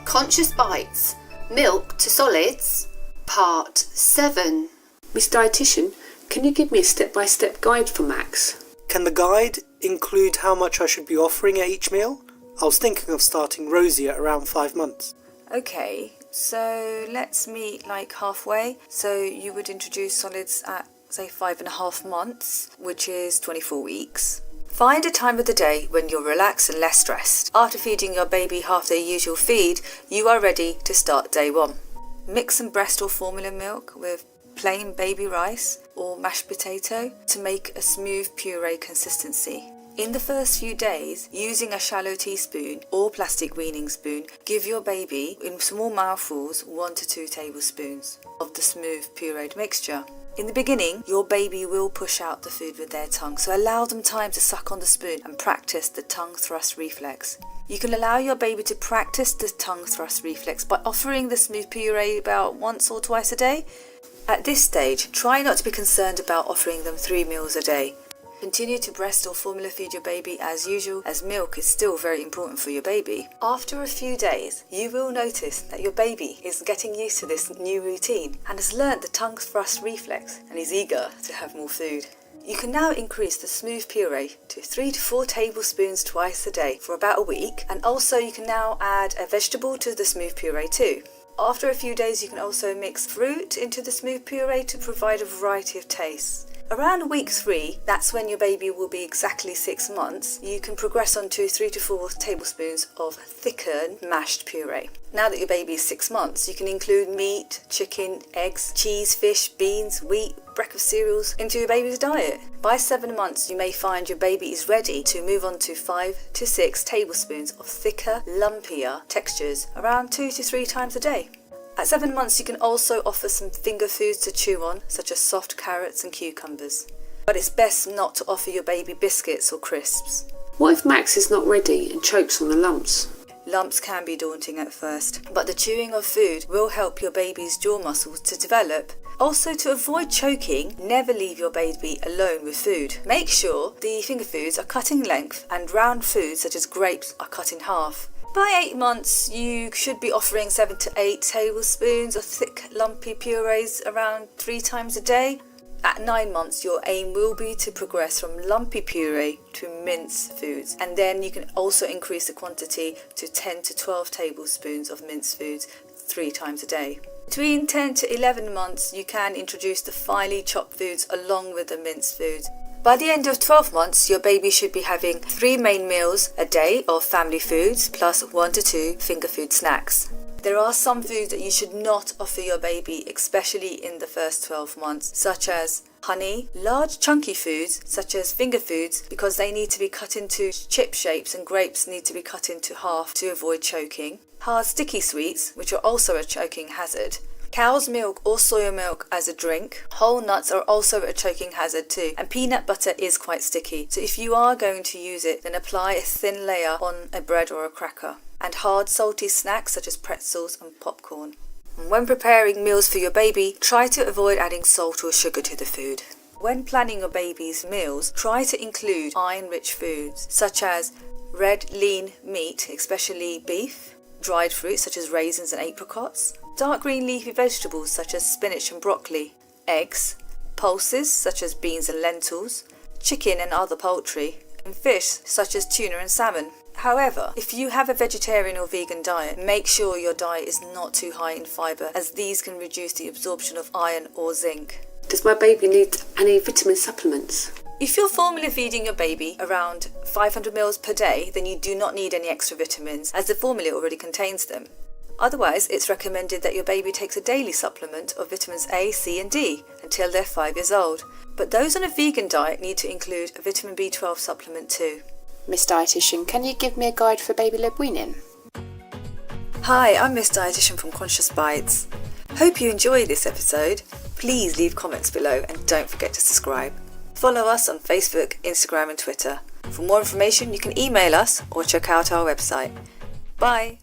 Conscious Bites, Milk to Solids, Part 7. Miss Dietitian, can you give me a step-by-step guide for Max? Can the guide include how much I should be offering at each meal? I was thinking of starting Rosie at around 5 months. Okay, so let's meet like halfway. So you would introduce solids at say 5.5 months, which is 24 weeks. Find a time of the day when you're relaxed and less stressed. After feeding your baby half their usual feed, you are ready to start day 1. Mix some breast or formula milk with plain baby rice or mashed potato to make a smooth puree consistency. In the first few days, using a shallow teaspoon or plastic weaning spoon, give your baby in small mouthfuls 1 to 2 tablespoons of the smooth pureed mixture. In the beginning, your baby will push out the food with their tongue, so allow them time to suck on the spoon and practice the tongue thrust reflex. You can allow your baby to practice the tongue thrust reflex by offering the smooth puree about once or twice a day. At this stage, try not to be concerned about offering them 3 meals a day. Continue to breast or formula feed your baby as usual, as milk is still very important for your baby. After a few days, you will notice that your baby is getting used to this new routine and has learnt the tongue thrust reflex and is eager to have more food. You can now increase the smooth puree to 3 to 4 tablespoons twice a day for about a week, and also you can now add a vegetable to the smooth puree too. After a few days, you can also mix fruit into the smooth puree to provide a variety of tastes. Around week 3, that's when your baby will be exactly 6 months, you can progress on to 3 to 4 tablespoons of thicker mashed puree. Now that your baby is 6 months, you can include meat, chicken, eggs, cheese, fish, beans, wheat, breakfast cereals into your baby's diet. By 7 months, you may find your baby is ready to move on to 5 to 6 tablespoons of thicker, lumpier textures around 2 to 3 times a day. At 7 months, you can also offer some finger foods to chew on, such as soft carrots and cucumbers. But it's best not to offer your baby biscuits or crisps. What if Max is not ready and chokes on the lumps? Lumps can be daunting at first, but the chewing of food will help your baby's jaw muscles to develop. Also, to avoid choking, never leave your baby alone with food. Make sure the finger foods are cut in length and round foods such as grapes are cut in half. By 8 months, you should be offering 7 to 8 tablespoons of thick, lumpy purees around 3 times a day. At 9 months, your aim will be to progress from lumpy puree to mince foods, and then you can also increase the quantity to 10 to 12 tablespoons of mince foods 3 times a day. Between 10 to 11 months, you can introduce the finely chopped foods along with the minced foods. By the end of 12 months, your baby should be having 3 main meals a day of family foods plus 1 to 2 finger food snacks. There are some foods that you should not offer your baby, especially in the first 12 months, such as honey, large chunky foods such as finger foods because they need to be cut into chip shapes, and grapes need to be cut into half to avoid choking. Hard sticky sweets, which are also a choking hazard. Cow's milk or soya milk as a drink. Whole nuts are also a choking hazard too, and peanut butter is quite sticky, so if you are going to use it, then apply a thin layer on a bread or a cracker. And hard salty snacks such as pretzels and popcorn. And when preparing meals for your baby, try to avoid adding salt or sugar to the food. When planning your baby's meals, try to include iron-rich foods such as red lean meat, especially beef, dried fruits such as raisins and apricots, dark green leafy vegetables such as spinach and broccoli, eggs, pulses such as beans and lentils, chicken and other poultry, and fish such as tuna and salmon. However, if you have a vegetarian or vegan diet, make sure your diet is not too high in fibre, as these can reduce the absorption of iron or zinc. Does my baby need any vitamin supplements? If you're formula feeding your baby around 500 ml per day, then you do not need any extra vitamins, as the formula already contains them. Otherwise, it's recommended that your baby takes a daily supplement of vitamins A, C and D until they're 5 years old. But those on a vegan diet need to include a vitamin B12 supplement too. Miss Dietitian, can you give me a guide for baby-led weaning? Hi, I'm Miss Dietitian from Conscious Bites. Hope you enjoyed this episode. Please leave comments below and don't forget to subscribe. Follow us on Facebook, Instagram and Twitter. For more information, you can email us or check out our website. Bye!